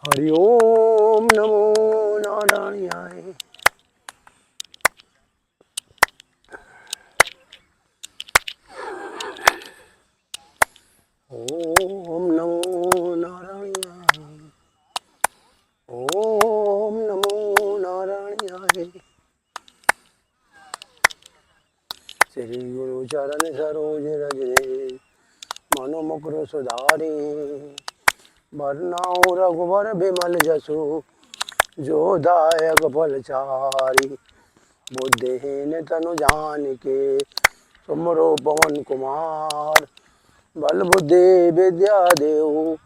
हरि ओम नमो नारायणाय। ओम नमो नारायणाय। ओम नमो नारायणाय। श्री गुरु चरण सरोज रज मनो मुकुर सुधारी। वरनाउ रघुवर बिमल जसु जो दायक फलचारी। बुद्धिहीन तनु जानिके सुमरो पवन कुमार। बल बुद्धि विद्या देहु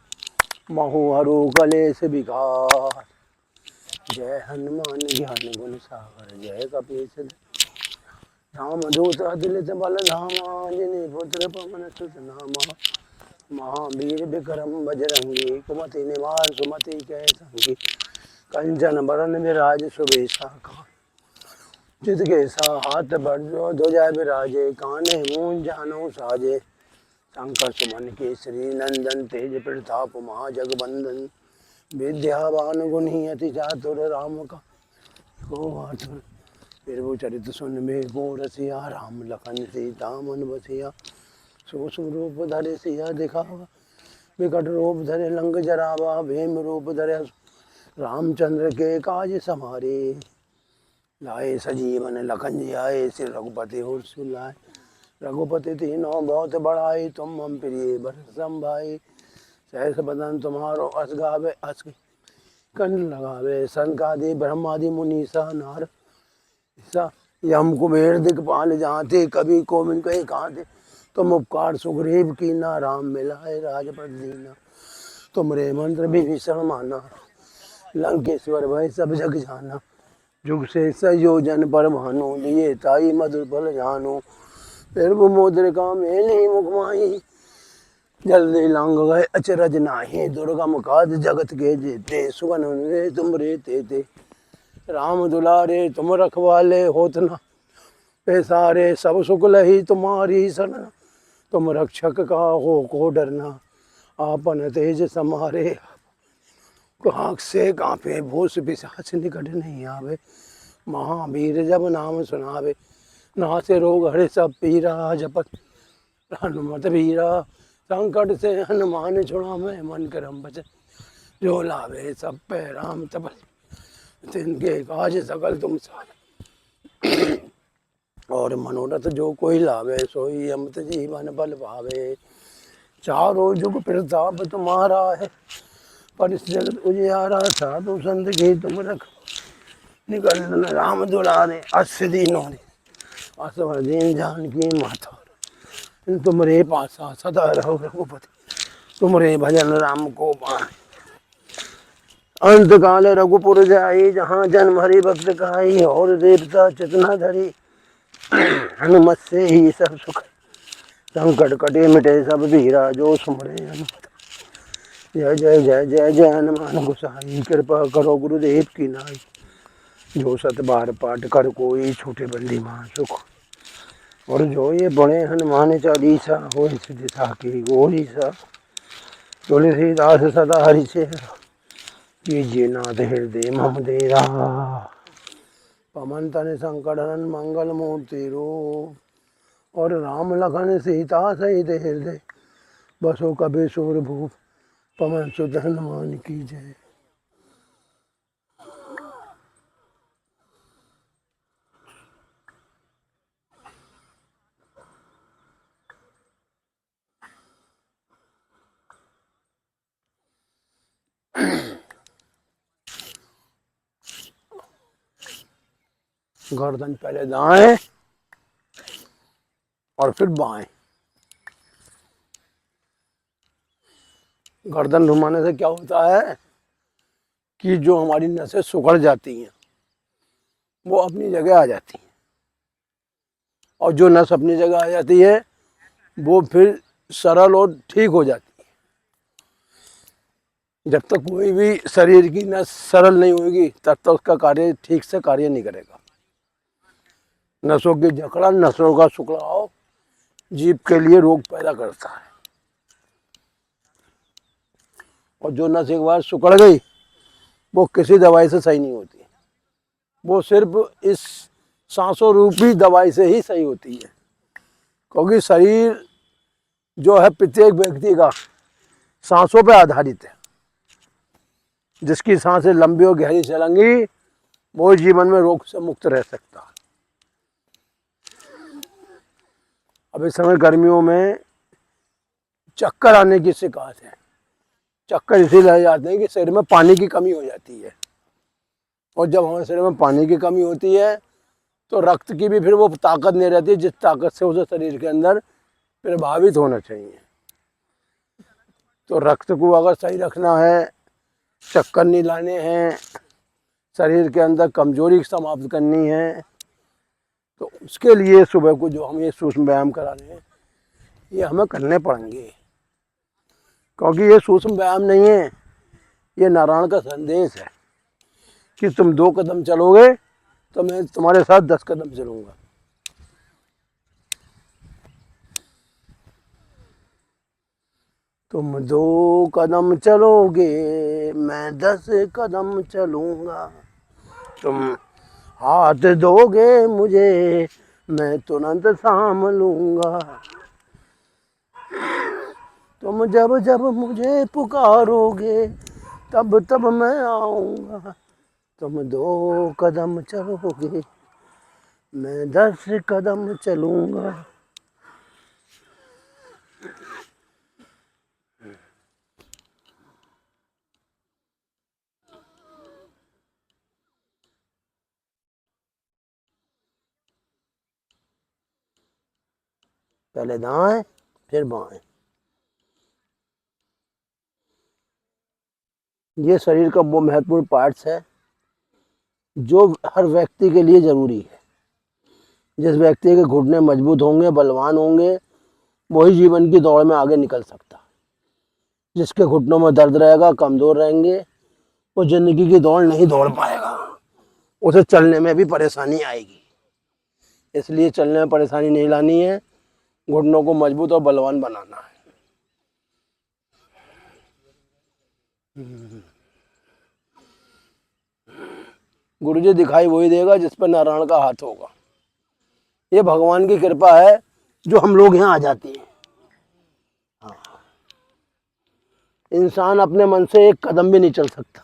महु हरु कलेश विकार। जय हनुमान ज्ञान गुण सागर जय कपीस रामदूत अतुलित बल धामा। जिनि पुत्र पवन सुत नामा। महावीर विक्रम बजरंगी कुमति निवार सुमति कै संगी। कंचन बरन विराज सुबेसा चित के सा हाथ बरजो ध्वजा विराजे। काने मूंज जनेऊ साजे। शंकर सुमन केसरी नंदन तेज प्रताप महाजगवंदन। विद्यावान गुणी अति चातुर राम का को आतुर। प्रभु चरित सुनबे को रसिया राम लखन सीता मन बसिया। सूक्ष्म रूप धरे सिया दिखावा विकट रूप धरे लंक जरावा। भीम रूप धरे रामचंद्र के काज समारे। लाए सजीवन लखन जियाए श्री रघुपति और सुलाए। रघुपति तीनों बहुत बड़ाई तुम हम प्रिय भरत संभाई। सहस बदन तुम्हारो अस गावे अस कंठ लगावे। सनकादि ब्रह्मादि मुनीसा नार यम कुबेर दिखपाल जाते। कभी कोविन कहे कांते तुम उपकार सुग्रीव की ना। राम मिलाए राजपद दीना। तुमरे मंत्र विभीषण माना। लंकेश्वर भय सब जग जाना। जुग से संयोजन पर भानु लिए ताई मधुर फल जानो। फिर वो मोद्रिका मेली मुख माही। जल्दी लांग गए अचरज नाही। दुर्गम काज जगत के जेते सुगन रे तुम रे ते राम दुलारे तुम रखवाले होत न पैसारे। सब सुख लही तुम्हारी शरण तुम रक्षक का हो को डरना। आपन तेज समारे आँख से कांपे भूस पिशाच निकट नहीं आवे। महावीर जब नाम सुनावे नासे रोग हरे सब पीरा। जपत हनुमत वीरा संकट से हनुमान छुड़ावे। मन करम बचन जो लावे सब पे राम तपस्वी तिनके काज सकल तुम सारे। और मनोरथ जो कोई लावे सोई अमृत जीवन बल पावे। चारों जुग प्रताप तुम्हारा है पर इस जगत उजियारा। साधु संत की तुम रख निकल राम दुलारे। अस दीनों ने असवर दीन जान की माता। तुमरे पासा सदा रहो रघुपति तुमरे भजन राम को पाए। अंत काल रघुपुर जाई जहाँ जन्म हरि भक्त काई। और देवता चेतना धरी हनुमत से ही सब सुख। संकट कटे मिटे सब धीरा जो सुमरे हनुमत। जय जय जय जय जय हनुमान गोसाई। कृपा करो गुरुदेव की नाई। जो सत बार पाठ कर कोई छूटे बंदी मान सुख। और जो ये बड़े हनुमान चालीसा हो सिद्धि साखी गोरीसा। तुलसीदास सदा हरि से कीजिए नाथ हृदय मम देरा। पवन तन संकट हरन मंगल मूर्ति रूप। और राम लखन सीता सहित हृदय बसो कबीर सूर भूप। पवन सुत हनुमान की जय। गर्दन पहले दाएं और फिर बाएं। गर्दन घुमाने से क्या होता है कि जो हमारी नसें सुखड़ जाती हैं वो अपनी जगह आ जाती हैं। और जो नस अपनी जगह आ जाती है वो फिर सरल और ठीक हो जाती है। जब तक कोई भी शरीर की नस सरल नहीं होगी तब तक उसका कार्य ठीक से कार्य नहीं करेगा। नसों की जकड़न नसों का सुखड़ाव जीभ के लिए रोग पैदा करता है। और जो नस एक बार सुकड़ गई वो किसी दवाई से सही नहीं होती, वो सिर्फ इस सांसों रूपी दवाई से ही सही होती है। क्योंकि शरीर जो है प्रत्येक व्यक्ति का सांसों पर आधारित है। जिसकी सांसें लंबी और गहरी चलेंगी वो जीवन में रोग से मुक्त रह सकता है। अब इस समय गर्मियों में चक्कर आने की शिकायत है। चक्कर इसीलिए आ जाते हैं कि शरीर में पानी की कमी हो जाती है, और जब हमारे शरीर में पानी की कमी होती है तो रक्त की भी फिर वो ताकत नहीं रहती जिस ताकत से उसे शरीर के अंदर प्रभावित होना चाहिए। तो रक्त को अगर सही रखना है, चक्कर नहीं लाने हैं, शरीर के अंदर कमजोरी समाप्त करनी है, तो उसके लिए सुबह को जो हम ये सूक्ष्म व्यायाम करा रहे हैं ये हमें करने पड़ेंगे। क्योंकि ये सूक्ष्म व्यायाम नहीं है, ये नारायण का संदेश है कि तुम 2 कदम चलोगे तो मैं तुम्हारे साथ 10 कदम चलूंगा। तुम 2 कदम चलोगे मैं 10 कदम चलूंगा, तुम हाथ दोगे मुझे मैं तुरंत थाम लूंगा, तुम जब जब मुझे पुकारोगे तब तब मैं आऊँगा, तुम 2 कदम चलोगे मैं 10 कदम चलूँगा। पहले दाएं फिर बाएं। ये शरीर का वो महत्वपूर्ण पार्ट्स है जो हर व्यक्ति के लिए ज़रूरी है। जिस व्यक्ति के घुटने मजबूत होंगे, बलवान होंगे, वही जीवन की दौड़ में आगे निकल सकता। जिसके घुटनों में दर्द रहेगा, कमज़ोर रहेंगे, वो ज़िंदगी की दौड़ नहीं दौड़ पाएगा, उसे चलने में भी परेशानी आएगी। इसलिए चलने में परेशानी नहीं लानी है, घुटनों को मजबूत और बलवान बनाना है। गुरुजी दिखाई वही देगा जिस पर नारायण का हाथ होगा। ये भगवान की कृपा है जो हम लोग यहाँ आ जाती है। हाँ। इंसान अपने मन से 1 कदम भी नहीं चल सकता।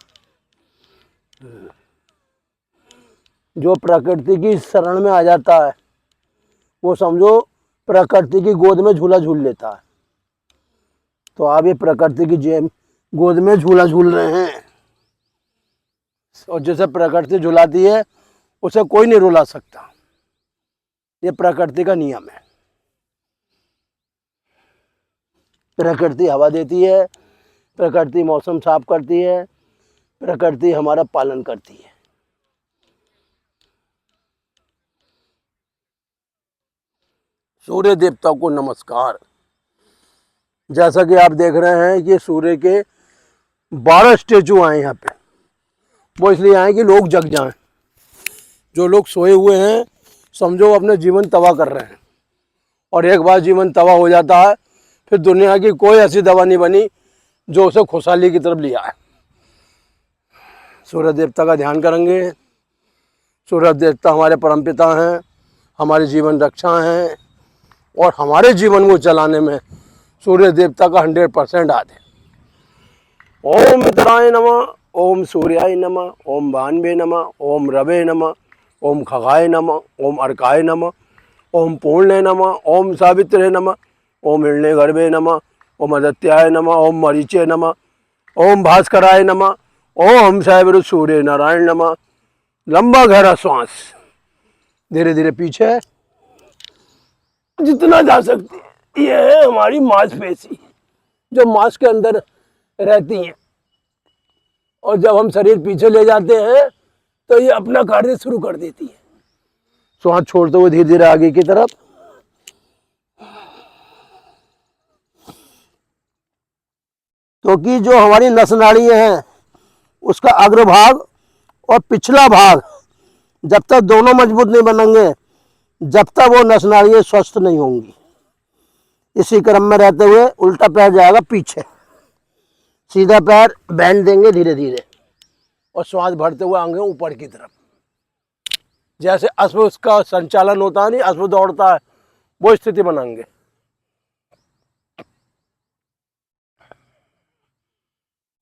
जो प्रकृति की शरण में आ जाता है वो समझो प्रकृति की गोद में झूला झूल लेता है। तो आप ये प्रकृति की गोद में झूला झूल रहे हैं, और जैसे प्रकृति झुलाती है उसे कोई नहीं रुला सकता। ये प्रकृति का नियम है। प्रकृति हवा देती है, प्रकृति मौसम साफ करती है, प्रकृति हमारा पालन करती है। सूर्य देवता को नमस्कार। जैसा कि आप देख रहे हैं कि सूर्य के 12 स्टेचू आए यहाँ पे। वो इसलिए आए कि लोग जग जाएं। जो लोग सोए हुए हैं समझो अपने जीवन तबाह कर रहे हैं, और एक बार जीवन तबाह हो जाता है फिर दुनिया की कोई ऐसी दवा नहीं बनी जो उसे खुशहाली की तरफ ले आए। सूर्य देवता का ध्यान करेंगे। सूर्य देवता हमारे परमपिता हैं, हमारे जीवन रक्षा हैं, और हमारे जीवन को चलाने में सूर्य देवता का 100% हाथ है। ओम मित्राय नमः, ओम सूर्याय नमः, ओम भान्वे नमः, ओम रवे नमः, ओम खगाय नमः, ओम अर्काय नमः, ओम पूर्णे नमः, ओम सावित्रे नमः, ओम हिरण्यगर्भे नमः, ओम आदित्याय नमः, ओम मरीचे नमः, ओम भास्कराय नमः, ओम साइबर सूर्य नारायण नमः। लंबा गहरा श्वास, धीरे धीरे पीछे जितना जा सकती है। ये है हमारी मांसपेशी जो मांस के अंदर रहती हैं, और जब हम शरीर पीछे ले जाते हैं तो ये अपना कार्य शुरू कर देती है। श्वास छोड़ते हुए धीरे धीरे आगे की तरफ। क्योंकि जो हमारी नस नाड़ियां हैं उसका अग्रभाग और पिछला भाग जब तक दोनों मजबूत नहीं बनेंगे, जब तक वो नस नाड़ियां स्वस्थ नहीं होंगी। इसी क्रम में रहते हुए उल्टा पैर जाएगा पीछे, सीधा पैर बैंड देंगे धीरे धीरे, और श्वास भरते हुए आएंगे ऊपर की तरफ। जैसे अश्व उसका संचालन होता है, नहीं अश्व दौड़ता है, वो स्थिति बनाएंगे।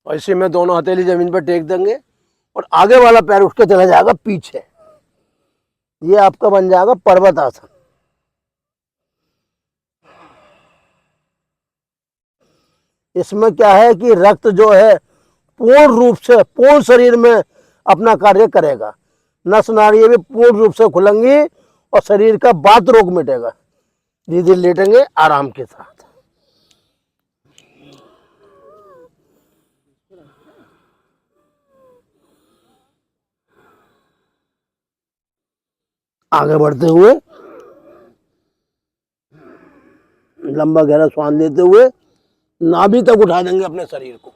और इसी में दोनों हथेली जमीन पर टेक देंगे और आगे वाला पैर उठ के चला जाएगा पीछे। ये आपका बन जाएगा पर्वत आसन। इसमें क्या है कि रक्त जो है पूर्ण रूप से पूर्ण शरीर में अपना कार्य करेगा। नस नाड़ियां भी पूर्ण रूप से खुलेंगी और शरीर का बात रोग मिटेगा। धीरे धीरे लेटेंगे आराम के साथ। आगे बढ़ते हुए लंबा गहरा श्वास लेते हुए नाभि तक उठा देंगे अपने शरीर को।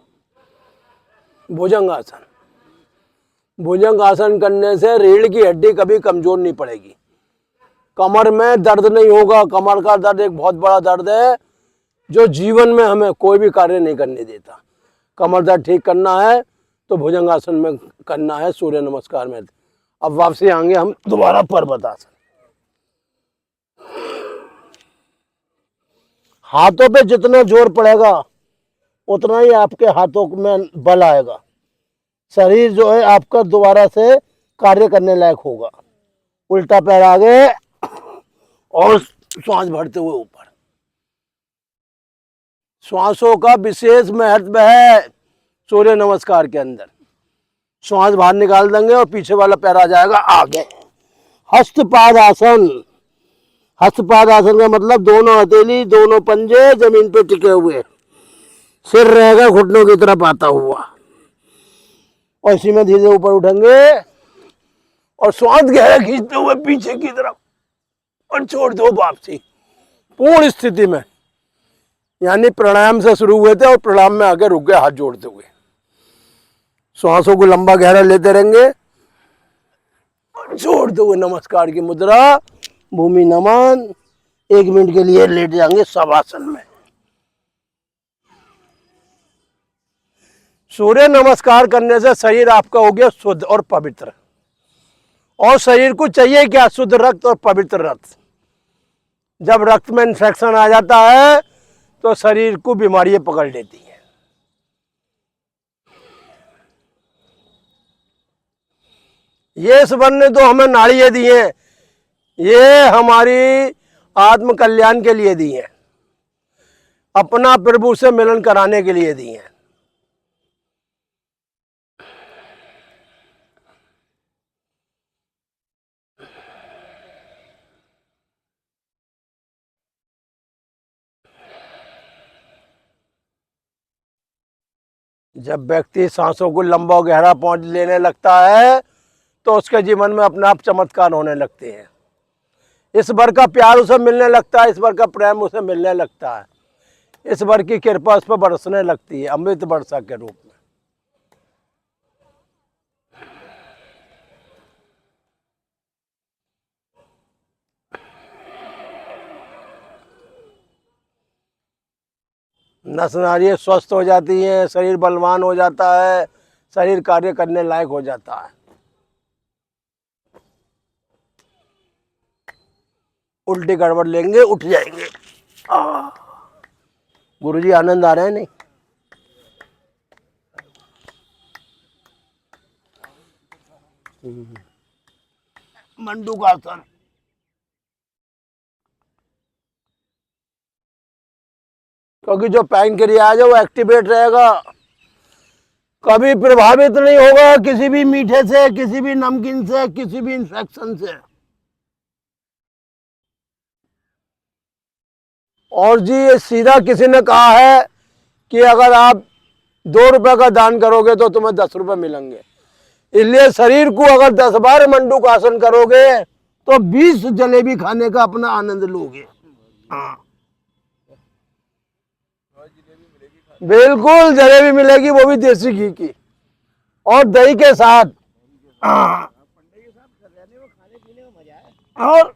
भुजंग आसन। भुजंग आसन करने से रीढ़ की हड्डी कभी कमजोर नहीं पड़ेगी। कमर में दर्द नहीं होगा। कमर का दर्द एक बहुत बड़ा दर्द है जो जीवन में हमें कोई भी कार्य नहीं करने देता। कमर दर्द ठीक करना है तो भुजंग आसन में करना है, सूर्य नमस्कार में। अब वापसी आएंगे हम दोबारा पर्वत आसन। हाथों पे जितना जोर पड़ेगा उतना ही आपके हाथों में बल आएगा। शरीर जो है आपका दोबारा से कार्य करने लायक होगा। उल्टा पैर आगे और श्वास भरते हुए ऊपर। श्वासों का विशेष महत्व है सूर्य नमस्कार के अंदर। श्वास बाहर निकाल देंगे और पीछे वाला पैर आ जाएगा आगे। हस्तपाद आसन। हस्तपाद आसन का मतलब दोनों हथेली दोनों पंजे जमीन पे टिके हुए, सिर रहेगा घुटनों की तरफ आता हुआ। और इसी में धीरे धीरे ऊपर उठेंगे और श्वास गहरा खींचते हुए पीछे की तरफ और छोड़ दो वापसी पूर्ण स्थिति में। यानी प्राणायाम से शुरू हुए थे और प्राणायाम में आगे रुक गए हाथ जोड़ते हुए। श्वासों को लंबा गहरा लेते रहेंगे और छोड़ते हुए नमस्कार की मुद्रा, भूमि नमन। 1 मिनट के लिए लेट जाएंगे शवासन में। सूर्य नमस्कार करने से शरीर आपका हो गया शुद्ध और पवित्र। और शरीर को चाहिए क्या? शुद्ध रक्त और पवित्र रक्त। जब रक्त में इन्फेक्शन आ जाता है तो शरीर को बीमारियां पकड़ लेती हैं। ये ईश्वर ने तो हमें नाड़ियां दी हैं, ये हमारी आत्म कल्याण के लिए दी हैं, अपना प्रभु से मिलन कराने के लिए दी हैं। जब व्यक्ति सांसों को लंबा और गहरा पहुंच लेने लगता है तो उसके जीवन में अपने आप चमत्कार होने लगते हैं। ईश्वर का प्यार उसे मिलने लगता है, ईश्वर का प्रेम उसे मिलने लगता है, ईश्वर की कृपा उस पर बरसने लगती है अमृत वर्षा के रूप में। नस नाड़ियाँ स्वस्थ हो जाती हैं, शरीर बलवान हो जाता है, शरीर कार्य करने लायक हो जाता है। उल्टी गड़बड़ लेंगे उठ जाएंगे। गुरुजी आनंद आ रहे हैं नहीं? मंडूकासन। क्योंकि जो पैंक्रियाज है वो एक्टिवेट रहेगा, कभी प्रभावित नहीं होगा किसी भी मीठे से, किसी भी नमकीन से, किसी भी इन्फेक्शन से। और जी ये सीधा किसी ने कहा है कि अगर आप 2 रुपए का दान करोगे तो तुम्हें 10 रुपए मिलेंगे। इसलिए शरीर को अगर 10 बार मंडूकासन करोगे तो 20 जलेबी खाने का अपना आनंद लोगे। हाँ बिल्कुल, जलेबी मिलेगी, वो भी देसी घी की और दही के साथ। और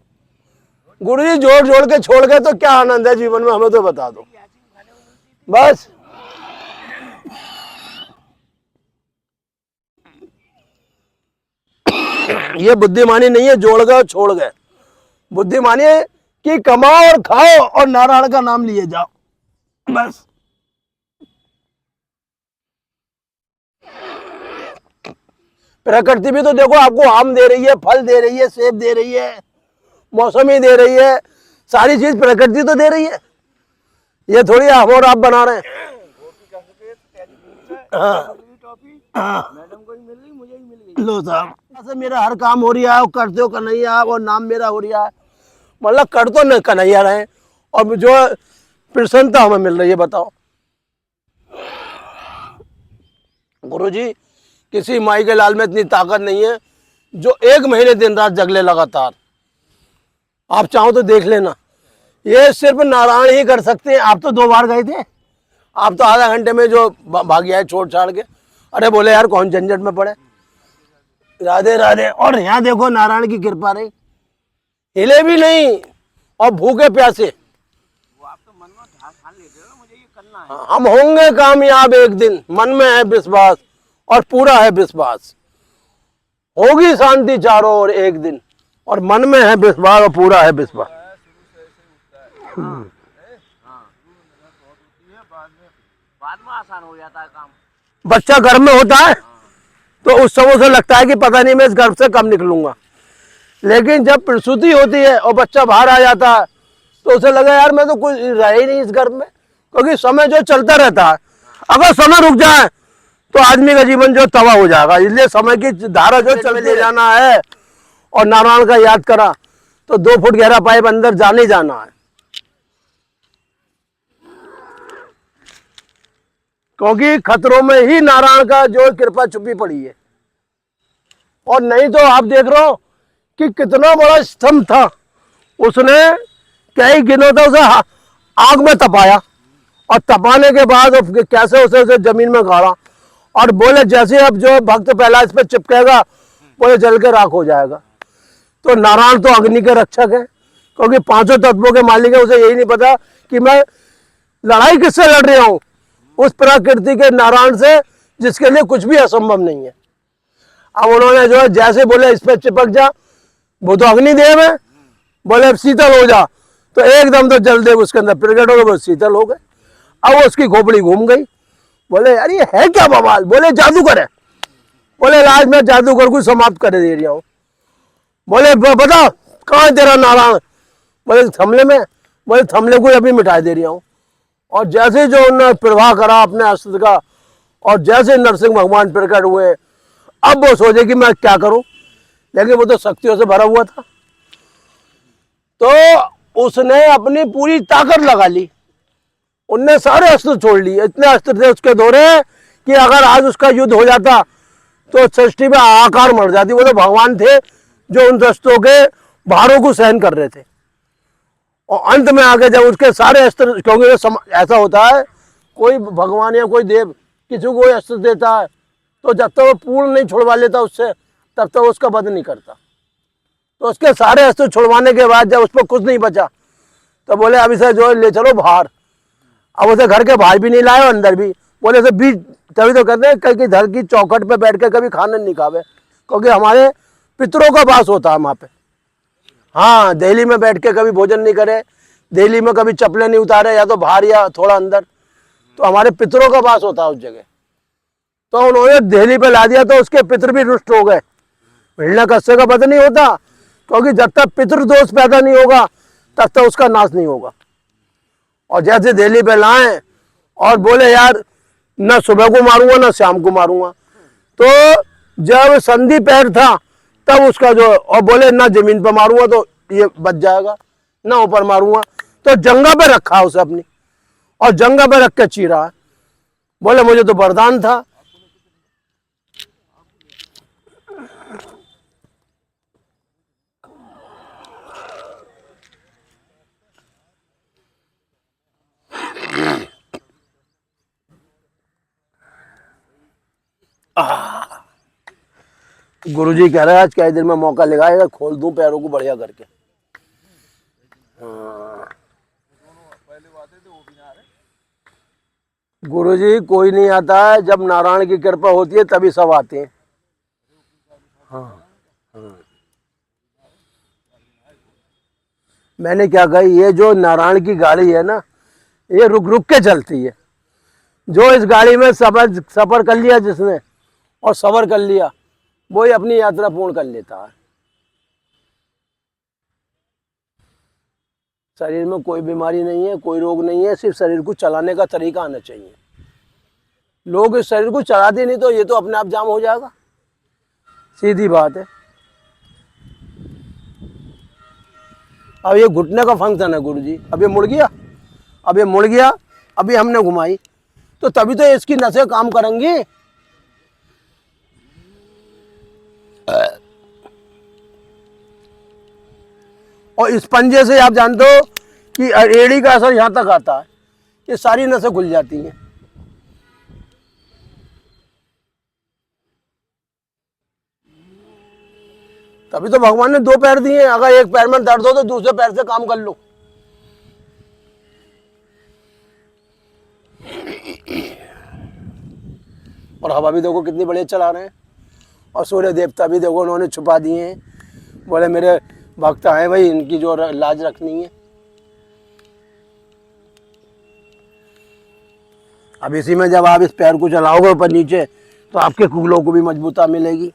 गुरुजी जोड़ जोड़ के छोड़ गए तो क्या आनंद है जीवन में, हमें तो बता दो बस। ये बुद्धिमानी नहीं है जोड़ गए और छोड़ गए। बुद्धिमानी है कि कमाओ और खाओ और नारायण का नाम लिए जाओ, बस। प्रकृति भी तो देखो आपको आम दे रही है, फल दे रही है, सेब दे रही है, मौसमी दे रही है, सारी चीज प्रकृति तो दे रही है। ये थोड़ी हम और आप बना रहे हैं। हाँ मैडम को ही मिल गई, मुझे ही मिल गई। लो साहब, ऐसे मेरा हर काम हो रहा है, करते हो कन्हैया और नाम मेरा हो रहा है, मतलब कर तो नहीं कन्हैया रहे और जो प्रसन्नता हमें मिल रही है, बताओ। गुरुजी, किसी माई के लाल में इतनी ताकत नहीं है जो 1 महीने दिन रात जगले लगातार। आप चाहो तो देख लेना, ये सिर्फ नारायण ही कर सकते हैं। आप तो 2 बार गए थे, आप तो आधा घंटे में जो भाग गया है छोड़ छाड़ के। अरे बोले यार कौन झंझट में पड़े। राधे राधे। और यहाँ देखो नारायण की कृपा रही, हिले भी नहीं और भूखे प्यासे। वो आप तो मन में ठान लेते हो ना, मुझे ये करना है। हम होंगे कामयाब एक दिन, मन में है विश्वास और पूरा है विश्वास। होगी शांति चारों ओर एक दिन, और मन में है विश्वास और पूरा है विश्वास। बाद में आसान हो जाता है काम। बच्चा गर्भ में होता है तो उस समय से लगता है कि पता नहीं मैं इस गर्भ से कब निकलूंगा, लेकिन जब प्रसूति होती है और बच्चा बाहर आ जाता है तो उसे लगा यार मैं तो कुछ रहा ही नहीं इस गर्भ में, क्योंकि समय जो चलता रहता है। अगर समय रुक जाए तो आदमी का जीवन जो तबाह हो जाएगा। इसलिए समय की धारा जो चलते जाना है, और नारायण का याद करा तो 2 फुट गहरा पाइप अंदर जाने जाना है, क्योंकि खतरों में ही नारायण का जो कृपा छुपी पड़ी है। और नहीं तो आप देख रहे हो कि कितना बड़ा स्तंभ था, उसने कई दिनों तक उसे आग में तपाया, और तपाने के बाद कैसे उसे जमीन में गाड़ा, और बोले जैसे अब जो भक्त पहला इस पर चिपकेगा बोले जल के राख हो जाएगा। तो नारायण तो अग्नि के रक्षक है, क्योंकि 5 तत्वों के मालिक है। उसे यही नहीं पता कि मैं लड़ाई किससे लड़ रहा हूं, उस प्रकृति के नारायण से जिसके लिए कुछ भी असंभव नहीं है। अब उन्होंने जो है जैसे बोले इस पे चिपक जा, वो तो अग्निदेव है, बोले शीतल हो जा, तो एकदम तो जलदेव उसके अंदर प्रकट हो गए, वो शीतल हो गए। अब उसकी खोपड़ी घूम गई। बोले अरे ये है क्या बवाल, बोले जादूगर है। बोले आज मैं जादूगर को समाप्त कर दे रहा हूँ। बोले बता कहाँ है तेरा नारायण, बोले थमले में, बोले थमले को अभी मिटा दे रहा हूँ। और जैसे जो उन्होंने प्रवाह करा अपने अस्त्र का, और जैसे नरसिंह भगवान प्रकट हुए, अब वो सोचे कि मैं क्या करूं, लेकिन वो तो शक्तियों से भरा हुआ था। तो उसने अपनी पूरी ताकत लगा ली, उनने सारे अस्त्र छोड़ लिए। इतने अस्त्र थे उसके दौरे कि अगर आज उसका युद्ध हो जाता तो सृष्टि में आकार मर जाती। वो तो भगवान थे जो उन अस्त्रों के भारों को सहन कर रहे थे। और अंत में आके जब उसके सारे अस्त्र, क्योंकि ऐसा होता है कोई भगवान या कोई देव किसी को कोई अस्त्र देता है तो जब तक वो पूर्ण नहीं छुड़वा लेता उससे, तब तक उसका वध नहीं करता। तो उसके सारे अस्त्र छुड़वाने के बाद जब उस पर कुछ नहीं बचा तो बोले अब इसे जो ले चलो बाहर। अब उसे घर के बाहर भी नहीं लाए, अंदर भी बोले से बीच, तभी तो कहते हैं कहीं घर की चौखट पे बैठ के कभी खाना नहीं खावे, क्योंकि हमारे पितरों का वास होता है वहाँ पे। हाँ, दिल्ली में बैठ के कभी भोजन नहीं करे, दिल्ली में कभी चप्पलें नहीं उतारे, या तो बाहर या थोड़ा अंदर, तो हमारे पितरों का वास होता है उस जगह। तो उन्होंने दिल्ली पे ला दिया तो उसके पितर भी रुष्ट हो गए। हिरण्य कश्यप का वध नहीं होता, क्योंकि जब तक पितृदोष पैदा नहीं होगा तब तक उसका नाश नहीं होगा। और जैसे दिल्ली पे लाए और बोले यार न सुबह को मारूंगा न शाम को मारूंगा, तो जब संधि पैर था तब उसका जो, और बोले ना जमीन पर मारूंगा तो ये बच जाएगा, ना ऊपर मारूंगा, तो जंगा पे रखा उसे अपनी, और जंगा पे रख के चीरा है। बोले मुझे तो वरदान था। गुरुजी कह रहे हैं आज क्या दिन में मौका लगाएगा, खोल दूं पैरों को बढ़िया करके। गुरुजी कोई नहीं आता है, जब नारायण की कृपा होती है तभी सब आते हैं। हाँ हाँ। मैंने क्या कही, ये जो नारायण की गाड़ी है ना, ये रुक रुक के चलती है। जो इस गाड़ी में सफर कर लिया जिसने और सफर कर लिया, वही अपनी यात्रा पूर्ण कर लेता है। शरीर में कोई बीमारी नहीं है, कोई रोग नहीं है, सिर्फ शरीर को चलाने का तरीका आना चाहिए। लोग इस शरीर को चलाते नहीं तो ये तो अपने आप जाम हो जाएगा, सीधी बात है। अब ये घुटने का फंक्शन है गुरुजी, अब ये मुड़ गया, अब ये मुड़ गया, अभी हमने घुमाई तो तभी तो इसकी नसें काम करेंगी। और इस पंजे से आप जानते हो कि एड़ी का असर यहां तक आता है, ये सारी नसें खुल जाती हैं। तभी तो भगवान ने दो पैर दिए, अगर एक पैर में दर्द हो तो दूसरे पैर से काम कर लो। और हवा भी देखो कितनी बढ़िया चला रहे हैं, और सूर्य देवता भी देखो उन्होंने छुपा दिए हैं, बोले मेरे भक्त हैं भाई, इनकी जो लाज रखनी है। अब इसी में जब आप इस पैर को चलाओगे ऊपर नीचे तो आपके कूलों को भी मजबूता मिलेगी,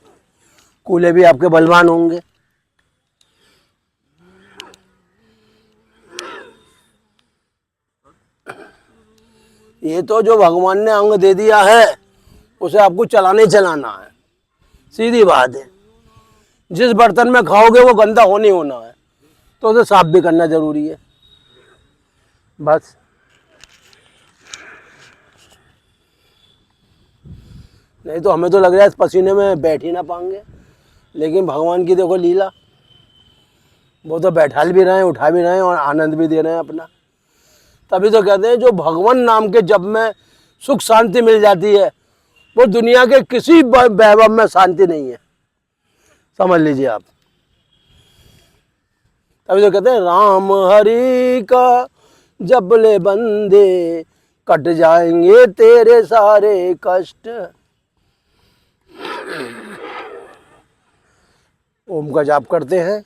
कूले भी आपके बलवान होंगे। ये तो जो भगवान ने अंग दे दिया है उसे आपको चलाने चलाना है, सीधी बात है। जिस बर्तन में खाओगे वो गंदा हो नहीं होना है, तो उसे साफ भी करना जरूरी है, बस। नहीं तो हमें तो लग रहा है इस पसीने में बैठ ही ना पाएंगे, लेकिन भगवान की देखो लीला, वो तो बैठाल भी रहे हैं, उठा भी रहे हैं और आनंद भी दे रहे हैं अपना। तभी तो कहते हैं जो भगवान नाम के जप में सुख शांति मिल जाती है, वो दुनिया के किसी वैभव में शांति नहीं है, समझ लीजिए आप। तभी तो कहते हैं राम हरि का जप ले बंदे, कट जाएंगे तेरे सारे कष्ट। ओम का जाप करते हैं।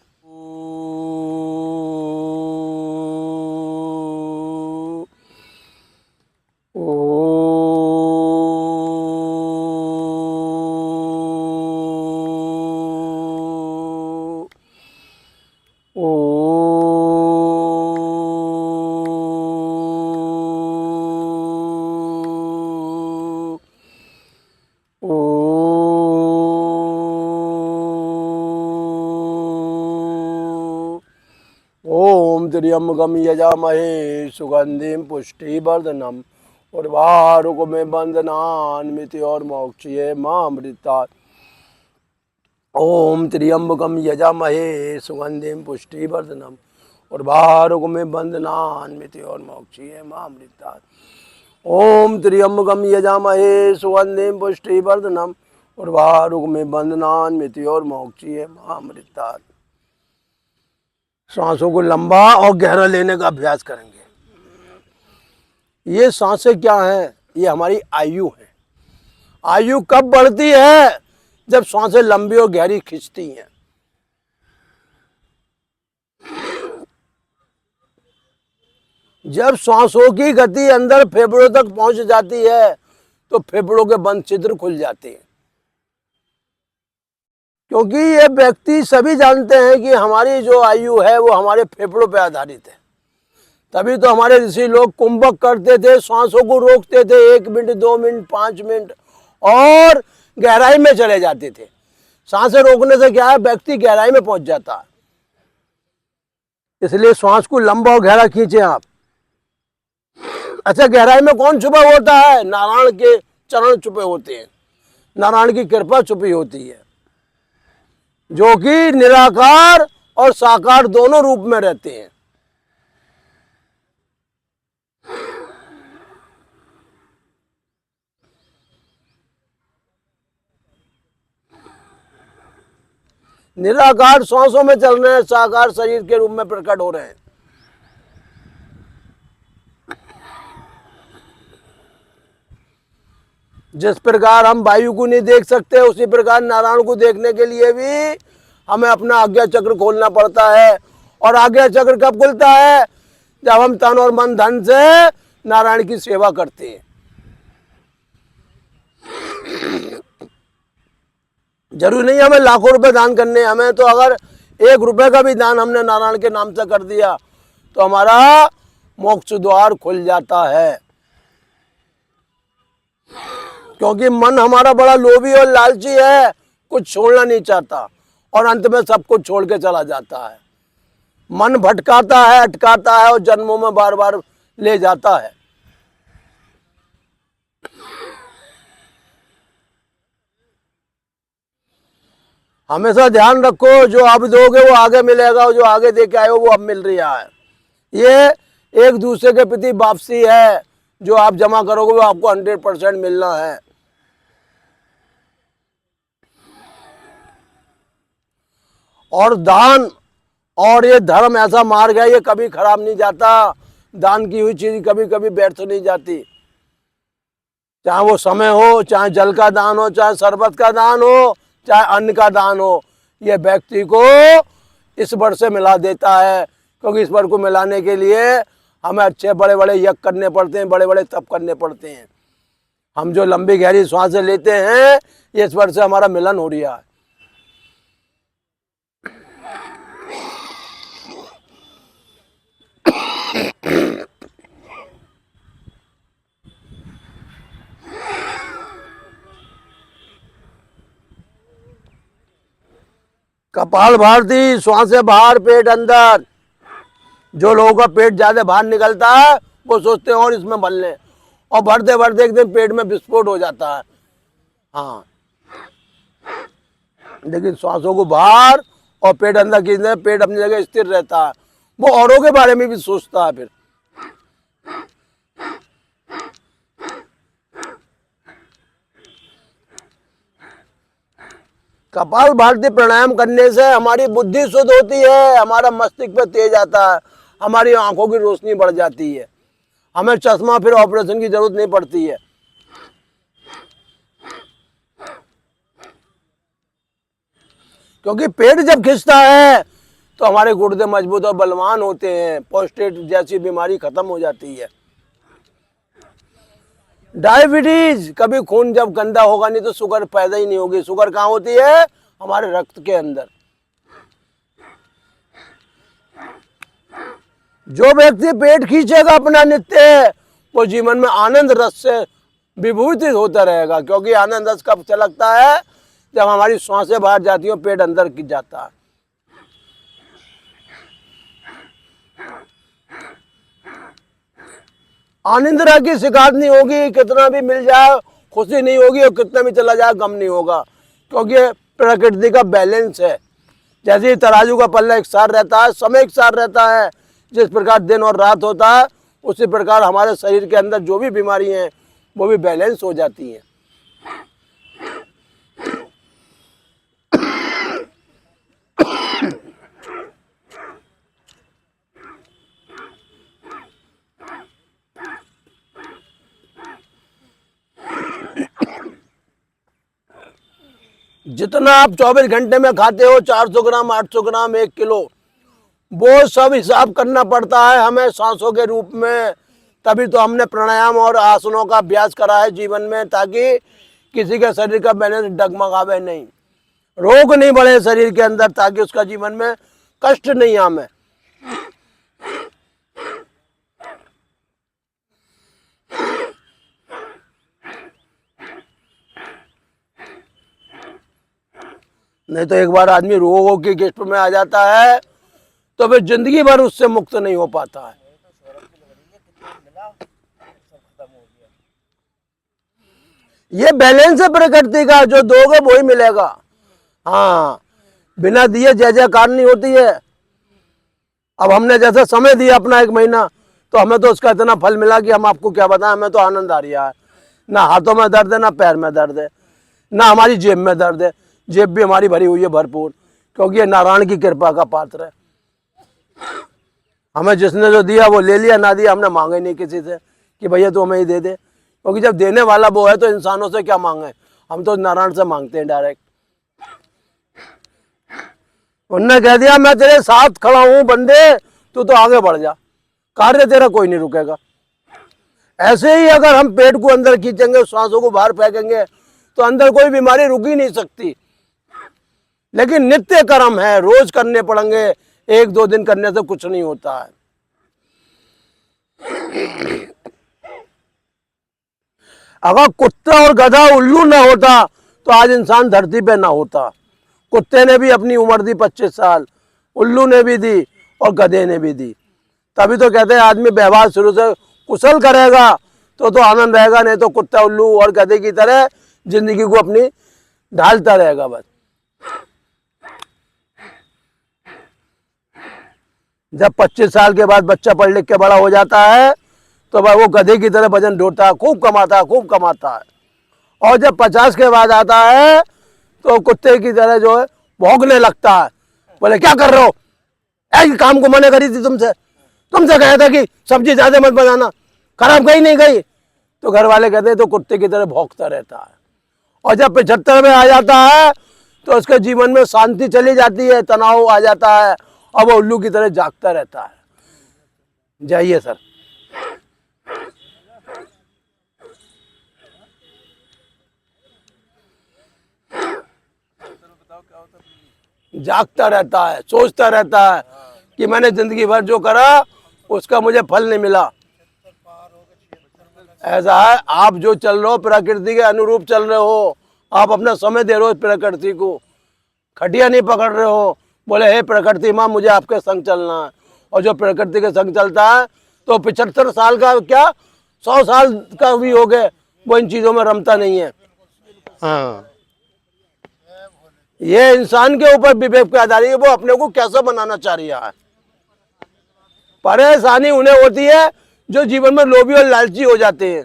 ओम त्र्यंबकम यजामहे सुगंधिम पुष्टिवर्धनम उर्वारुकमिव बन्धनान्मृत्योर्मोक्षये मामृतात्। ओम त्र्यंबकम यजामहे सुगंधिम पुष्टिवर्धनम उर्वारुकमिव बन्धनान्मृत्योर्मोक्षये मामृतात्। ओम त्र्यंबकम यजामहे सुगंधिम पुष्टिवर्धनम उर्वारुकमिव बन्धनान्मृत्योर्मोक्षये मामृतात्। सांसों को लंबा और गहरा लेने का अभ्यास करेंगे। ये सांसें क्या हैं? ये हमारी आयु है। आयु कब बढ़ती है? जब सांसें लंबी और गहरी खींचती हैं। जब सांसों की गति अंदर फेफड़ों तक पहुंच जाती है तो फेफड़ों के बंद छिद्र खुल जाते हैं। क्योंकि ये व्यक्ति सभी जानते हैं कि हमारी जो आयु है वो हमारे फेफड़ों पर आधारित है। तभी तो हमारे ऋषि लोग कुंभक करते थे, सांसों को रोकते थे 1 मिनट, 2 मिनट, 5 मिनट और गहराई में चले जाते थे। सांसें रोकने से क्या है, व्यक्ति गहराई में पहुंच जाता है। इसलिए श्वास को लंबा और गहरा खींचे आप। अच्छा, गहराई में कौन छुपा होता है? नारायण के चरण छुपे होते हैं, नारायण की कृपा छुपी होती है, जो कि निराकार और साकार दोनों रूप में रहते हैं। निराकार सांसों में चल रहे हैं, साकार शरीर के रूप में प्रकट हो रहे हैं। जिस प्रकार हम वायु को नहीं देख सकते, उसी प्रकार नारायण को देखने के लिए भी हमें अपना आज्ञा चक्र खोलना पड़ता है और आगे चक्र कब खुलता है? जब हम तन और मन धन से नारायण की सेवा करते हैं। जरूरी नहीं हमें लाखों रुपए दान करने, हमें तो अगर 1 रुपए का भी दान हमने नारायण के नाम से कर दिया तो हमारा मोक्ष द्वार खुल जाता है। क्योंकि मन हमारा बड़ा लोभी और लालची है, कुछ छोड़ना नहीं चाहता और अंत में सब कुछ छोड़ के चला जाता है। मन भटकाता है, अटकाता है और जन्मों में बार बार ले जाता है। हमेशा ध्यान रखो, जो अब दोगे वो आगे मिलेगा, जो आगे दे के आए हो वो अब मिल रहा है। ये एक दूसरे के प्रति वापसी है। जो आप जमा करोगे वो आपको 100% मिलना है। और दान और ये धर्म ऐसा मार्ग है, ये कभी खराब नहीं जाता। दान की हुई चीज कभी कभी व्यर्थ नहीं जाती। चाहे वो समय हो, चाहे जल का दान हो, चाहे शरबत का दान हो, चाहे अन्न का दान हो, ये व्यक्ति को ईश्वर से मिला देता है। क्योंकि ईश्वर को मिलाने के लिए हमें अच्छे बड़े बड़े यज्ञ करने पड़ते हैं, बड़े बड़े तप करने पड़ते हैं। हम जो लंबी गहरी सांसें लेते हैं, ये ईश्वर से हमारा मिलन हो रहा है। कपाल भारती, श्वासें बाहर पेट अंदर। जो लोगों का पेट ज्यादा बाहर निकलता है वो सोचते हैं और इसमें भर लें, और भरते भरते एक दिन पेट में विस्फोट हो जाता है। हाँ, लेकिन श्वासों को बाहर और पेट अंदर खींचने, पेट अपनी जगह स्थिर रहता है। वो औरों के बारे में भी सोचता है। फिर कपाल भारती प्राणायाम करने से हमारी बुद्धि शुद्ध होती है, हमारा मस्तिष्क पे तेज आता है, हमारी आंखों की रोशनी बढ़ जाती है, हमें चश्मा फिर ऑपरेशन की जरूरत नहीं पड़ती है। क्योंकि पेट जब खिंचता है तो हमारे गुर्दे मजबूत और बलवान होते हैं, प्रोस्टेट जैसी बीमारी खत्म हो जाती है। डायबिटीज, कभी खून जब गंदा होगा नहीं तो शुगर पैदा ही नहीं होगी। शुगर कहाँ होती है? हमारे रक्त के अंदर। जो व्यक्ति पेट खींचेगा अपना नित्य, वो जीवन में आनंद रस से विभूषित होता रहेगा। क्योंकि आनंद रस कब चलता है? जब हमारी श्वासें बाहर जाती हो, पेट अंदर खींच जाता है। अनिंद्रा की शिकायत नहीं होगी, कितना भी मिल जाए खुशी नहीं होगी, और कितना भी चला जाए गम नहीं होगा। क्योंकि प्रकृति का बैलेंस है। जैसे तराजू का पल्ला एक साथ रहता है, समय एक साथ रहता है, जिस प्रकार दिन और रात होता है, उसी प्रकार हमारे शरीर के अंदर जो भी बीमारी हैं वो भी बैलेंस हो जाती हैं। जितना आप 24 घंटे में खाते हो, 400 ग्राम, 800 ग्राम, 1 किलो, वो सब हिसाब करना पड़ता है हमें सांसों के रूप में। तभी तो हमने प्राणायाम और आसनों का अभ्यास करा है जीवन में, ताकि किसी के शरीर का बैलेंस डगमगावे नहीं, रोग नहीं बढ़े शरीर के अंदर, ताकि उसका जीवन में कष्ट नहीं आवे। नहीं तो एक बार आदमी रोगों की गिरफ्त में आ जाता है तो फिर जिंदगी भर उससे मुक्त नहीं हो पाता है। ये बैलेंस है प्रकृति का, जो दोगे वही मिलेगा। हाँ, बिना दिए जय जयकार नहीं होती है। अब हमने जैसे समय दिया अपना 1 महीना, तो हमें तो उसका इतना फल मिला कि हम आपको क्या बताएं। हमें तो आनंद आ रहा है, ना हाथों में दर्द है, ना पैर में दर्द है, ना हमारी जेब में दर्द है। जेब भी हमारी भरी हुई है भरपूर, क्योंकि ये नारायण की कृपा का पात्र है। हमें जिसने जो दिया वो ले लिया, ना दिया हमने मांगे नहीं किसी से कि भैया तू हमें ही दे दे। क्योंकि जब देने वाला वो है तो इंसानों से क्या मांगे, हम तो नारायण से मांगते हैं डायरेक्ट। उनने कह दिया मैं तेरे साथ खड़ा हूं बंदे, तू तो आगे बढ़ जा, कार्य तेरा कोई नहीं रुकेगा। ऐसे ही अगर हम पेट को अंदर खींचेंगे, श्वासों को बाहर फेंकेंगे, तो अंदर कोई बीमारी रुक ही नहीं सकती। लेकिन नित्य कर्म है, रोज करने पड़ेंगे, एक दो दिन करने से कुछ नहीं होता है। अगर कुत्ता और गधा उल्लू ना होता तो आज इंसान धरती पे ना होता। कुत्ते ने भी अपनी उम्र दी 25 साल, उल्लू ने भी दी और गधे ने भी दी। तभी तो कहते हैं आदमी व्यवहार शुरू से कुशल करेगा तो आनंद रहेगा, नहीं तो कुत्ता उल्लू और गधे की तरह जिंदगी को अपनी ढालता रहेगा बस। जब 25 साल के बाद बच्चा पढ़ लिख के बड़ा हो जाता है तो भाई वो गधे की तरह वजन ढोता है, खूब कमाता है। और जब 50 के बाद आता है तो कुत्ते की तरह जो है भौंकने लगता है। बोले क्या कर रहे हो, ऐसे काम को मना करी थी तुमसे कहा था कि सब्जी ज्यादा मत बनाना, खराब गई नहीं गई। तो घर वाले कहते हैं तो कुत्ते की तरह भौंकता रहता है। और जब 75 में आ जाता है तो उसके जीवन में शांति चली जाती है, तनाव आ जाता है, अब वो उल्लू की तरह जागता रहता है। जाइए सर। जागता रहता है, सोचता रहता है कि मैंने जिंदगी भर जो करा उसका मुझे फल नहीं मिला। ऐसा है, आप जो चल रहे हो प्रकृति के अनुरूप चल रहे हो, आप अपना समय दे रहे हो प्रकृति को, खटिया नहीं पकड़ रहे हो। बोले हे प्रकृति माँ मुझे आपके संग चलना है। और जो प्रकृति के संग चलता है तो 75 साल का क्या 100 साल का भी हो गए, वो इन चीजों में रमता नहीं है। हाँ, ये इंसान के ऊपर विवेक पे आधारित है, वो अपने को कैसा बनाना चाह रहा है। परेशानी उन्हें होती है जो जीवन में लोभी और लालची हो जाते हैं,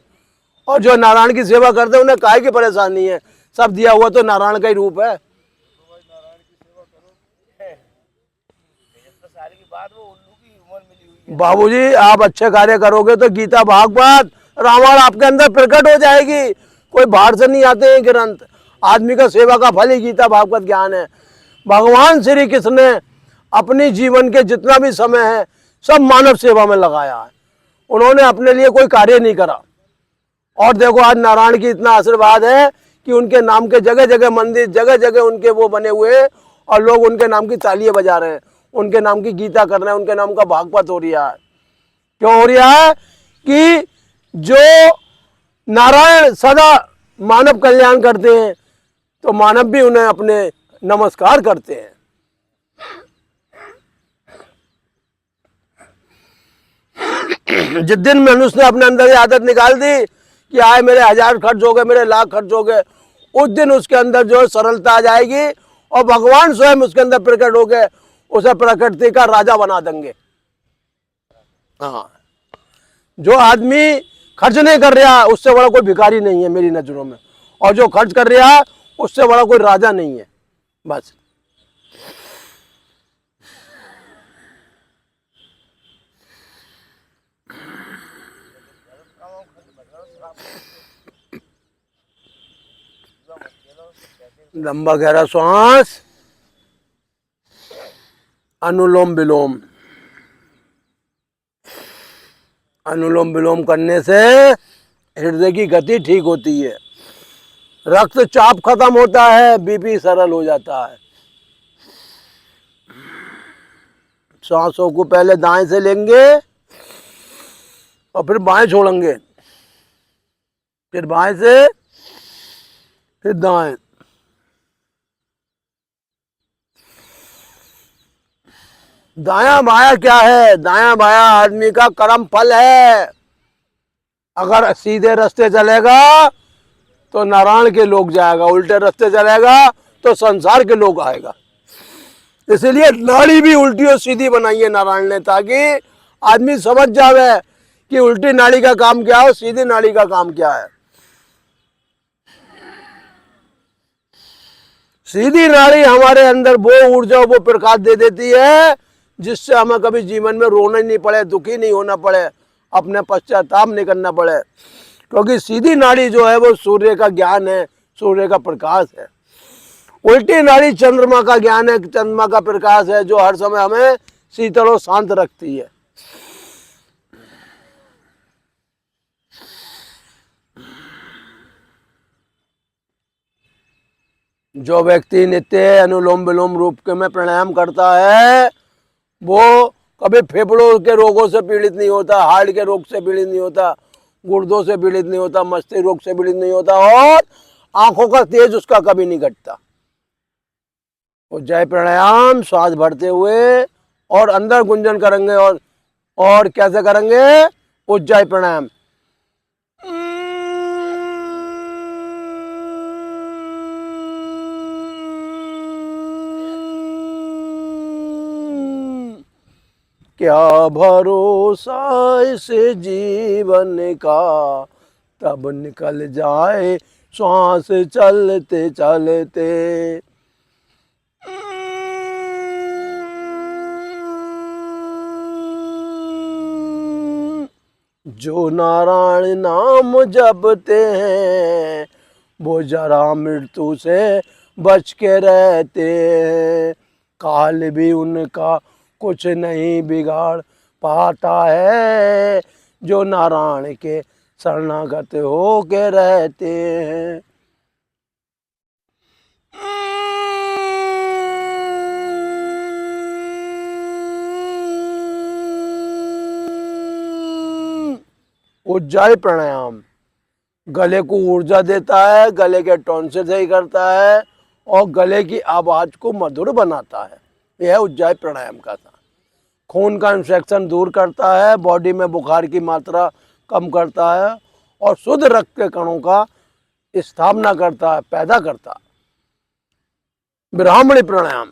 और जो नारायण की सेवा करते हैं उन्हें काहे की परेशानी है, सब दिया हुआ तो नारायण का ही रूप है। बाबूजी आप अच्छे कार्य करोगे तो गीता भागवत रामायण आपके अंदर प्रकट हो जाएगी। कोई बाहर से नहीं आते हैं ग्रंथ, आदमी का सेवा का फल ही गीता भागवत ज्ञान है। भगवान श्री कृष्ण ने अपनी जीवन के जितना भी समय है सब मानव सेवा में लगाया है, उन्होंने अपने लिए कोई कार्य नहीं करा। और देखो आज नारायण की इतना आशीर्वाद है कि उनके नाम के जगह जगह मंदिर, जगह जगह उनके वो बने हुए हैं, और लोग उनके नाम की तालियां बजा रहे हैं, उनके नाम की गीता कर रहे हैं, उनके नाम का भागवत हो रहा है। क्यों हो रहा है कि जो नारायण सदा मानव कल्याण करते हैं तो मानव भी उन्हें अपने नमस्कार करते हैं। जिस दिन मनुष्य ने अपने अंदर ये आदत निकाल दी कि आए मेरे 1000 खर्च हो गए, मेरे लाख खर्च हो गए, उस दिन उसके अंदर जो है सरलता आ जाएगी और भगवान स्वयं उसके अंदर प्रकट हो गए, उसे प्रकृति का राजा बना देंगे। हाँ, जो आदमी खर्च नहीं कर रहा उससे बड़ा कोई भिखारी नहीं है मेरी नजरों में, और जो खर्च कर रहा है उससे बड़ा कोई राजा नहीं है। बस लंबा गहरा श्वास, अनुलोम विलोम। अनुलोम विलोम करने से हृदय की गति ठीक होती है, रक्तचाप खत्म होता है, बीपी सरल हो जाता है। सांसों को पहले दाएं से लेंगे और फिर बाएं छोड़ेंगे, फिर बाएं से फिर दाएं। दाया बाया क्या है? दाया बाया आदमी का कर्म फल है। अगर सीधे रास्ते चलेगा तो नारायण के लोग जाएगा, उल्टे रास्ते चलेगा तो संसार के लोग आएगा। इसलिए नाड़ी भी उल्टी और सीधी बनाई है नारायण ने, ताकि आदमी समझ जावे कि उल्टी नाड़ी का काम क्या है, सीधी नाड़ी का काम क्या है। सीधी नाड़ी हमारे अंदर वो ऊर्जा, वो प्रकाश दे देती है जिससे हमें कभी जीवन में रोना नहीं पड़े, दुखी नहीं होना पड़े, अपने पश्चाताप नहीं करना पड़े। क्योंकि सीधी नाड़ी जो है वो सूर्य का ज्ञान है, सूर्य का प्रकाश है। उल्टी नाड़ी चंद्रमा का ज्ञान है, चंद्रमा का प्रकाश है जो हर समय हमें शीतल और शांत रखती है। जो व्यक्ति नित्य अनुलोम विलोम रूप के में प्राणायाम करता है वो कभी फेफड़ों के रोगों से पीड़ित नहीं होता, हार्ट के रोग से पीड़ित नहीं होता, गुर्दों से पीड़ित नहीं होता, मस्तिष्क रोग से पीड़ित नहीं होता और आंखों का तेज उसका कभी नहीं घटता। उज्जाई प्राणायाम श्वास भरते हुए और अंदर गुंजन करेंगे और कैसे करेंगे? उज्जाई प्राणायाम क्या भरोसा इस जीवन का, तब निकल जाए श्वास चलते चलते। जो नारायण नाम जपते हैं वो जरा मृत्यु से बच के रहते हैं, काल भी उनका कुछ नहीं बिगाड़ पाता है, जो नारायण के शरणागत हो के रहते हैं। उज्जाई प्राणायाम गले को ऊर्जा देता है, गले के टोन से सही करता है और गले की आवाज को मधुर बनाता है। यह उज्जाई प्राणायाम का था। खून का इन्फेक्शन दूर करता है, बॉडी में बुखार की मात्रा कम करता है और शुद्ध रक्त के कणों का स्थापना करता है, पैदा करता है। ब्राह्मणी प्राणायाम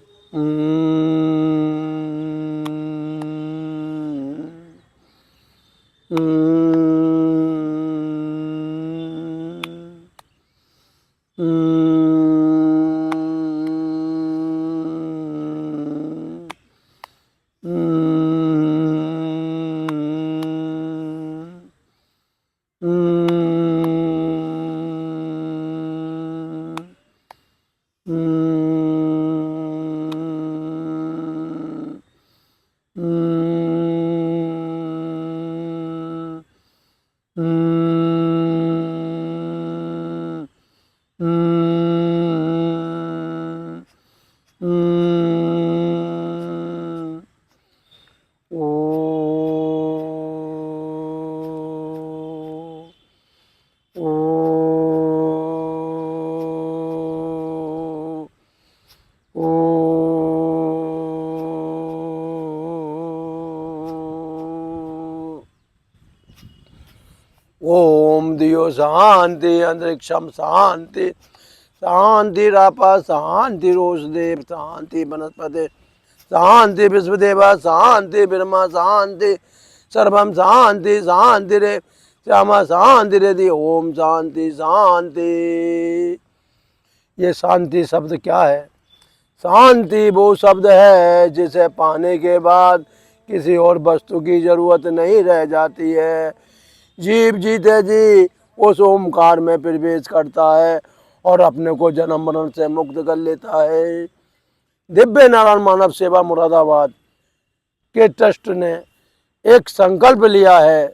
ओम दियो शांति, अंतरिक्षम शांति, शांति रापा शांति, रोषदेव शांति, वनस्पति शांति, विश्वदेवा शांति, ब्रह्मा शांति, सर्वम शांति शांति रे, श्यामा शांति रे। ओम शांति शांति। ये शांति शब्द क्या है? शांति वो शब्द है जिसे पाने के बाद किसी और वस्तु की जरूरत नहीं रह जाती है। जीव जीते जी उस ओमकार में प्रवेश करता है और अपने को जन्म मरण से मुक्त कर लेता है। दिव्य नारायण मानव सेवा मुरादाबाद के ट्रस्ट ने एक संकल्प लिया है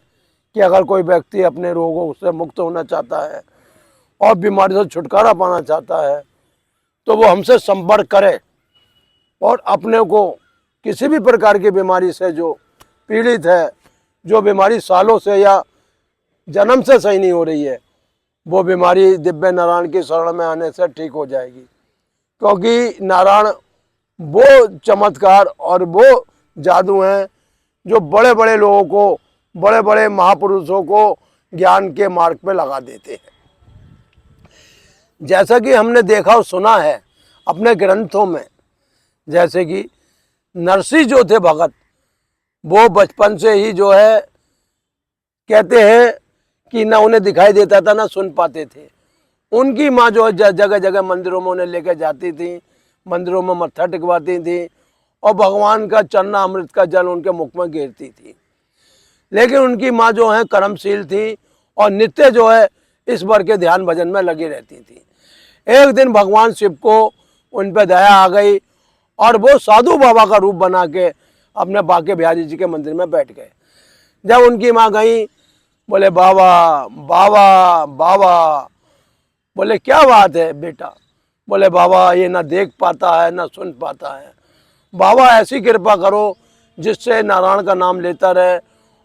कि अगर कोई व्यक्ति अपने रोगों से मुक्त होना चाहता है और बीमारी से छुटकारा पाना चाहता है तो वो हमसे संपर्क करे और अपने को किसी भी प्रकार की बीमारी से जो पीड़ित है, जो बीमारी सालों से या जन्म से सही नहीं हो रही है, वो बीमारी दिव्य नारायण की शरण में आने से ठीक हो जाएगी। क्योंकि नारायण वो चमत्कार और वो जादू हैं जो बड़े बड़े लोगों को, बड़े बड़े महापुरुषों को ज्ञान के मार्ग पे लगा देते हैं। जैसा कि हमने देखा और सुना है अपने ग्रंथों में, जैसे कि नरसिंह जो थे भगत, वो बचपन से ही जो है कहते हैं कि ना उन्हें दिखाई देता था ना सुन पाते थे। उनकी माँ जो है जगह जगह मंदिरों में उन्हें लेकर जाती थी, मंदिरों में मत्था टिकवाती थी और भगवान का चरना अमृत का जल उनके मुख में गिरती थी। लेकिन उनकी माँ जो है कर्मशील थी और नित्य जो है ईश्वर के ध्यान भजन में लगी रहती थी। एक दिन भगवान शिव को उन पे दया आ गई और वो साधु बाबा का रूप बना के अपने बांके बिहारी जी के मंदिर में बैठ गए। जब उनकी माँ गई, बोले बाबा बाबा बाबा। बोले क्या बात है बेटा? बोले बाबा ये ना देख पाता है ना सुन पाता है, बाबा ऐसी कृपा करो जिससे नारायण का नाम लेता रहे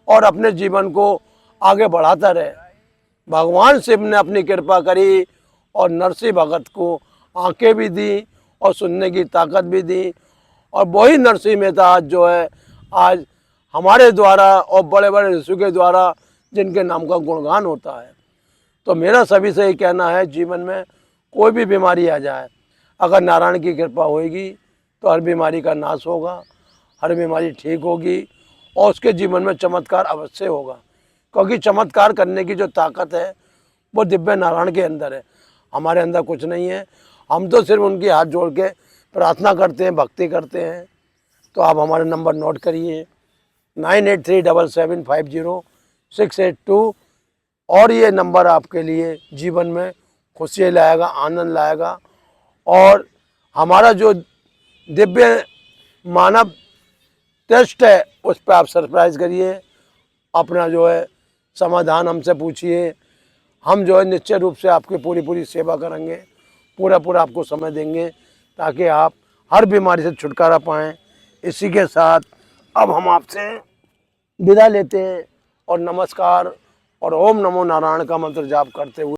और अपने जीवन को आगे बढ़ाता रहे। भगवान शिव ने अपनी कृपा करी और नरसिंह भगत को आंखें भी दी और सुनने की ताकत भी दी, और वही नरसिंह मेहता आज जो है आज हमारे द्वारा और बड़े बड़े ऋषियों के द्वारा जिनके नाम का गुणगान होता है। तो मेरा सभी से ये कहना है, जीवन में कोई भी बीमारी आ जाए, अगर नारायण की कृपा होगी तो हर बीमारी का नाश होगा, हर बीमारी ठीक होगी और उसके जीवन में चमत्कार अवश्य होगा। क्योंकि चमत्कार करने की जो ताकत है वो दिव्य नारायण के अंदर है, हमारे अंदर कुछ नहीं है। हम तो सिर्फ उनके हाथ जोड़ के प्रार्थना करते हैं, भक्ति करते हैं। तो आप हमारे नंबर नोट करिए 9837750682, और ये नंबर आपके लिए जीवन में खुशी लाएगा, आनंद लाएगा। और हमारा जो दिव्य मानव टेस्ट है उस पर आप सरप्राइज करिए, अपना जो है समाधान हमसे पूछिए। हम जो है निश्चय रूप से आपकी पूरी सेवा करेंगे, पूरा आपको समय देंगे ताकि आप हर बीमारी से छुटकारा पाएँ। इसी के साथ अब हम आपसे विदा लेते हैं और नमस्कार और ओम नमो नारायण का मंत्र जाप करते हुए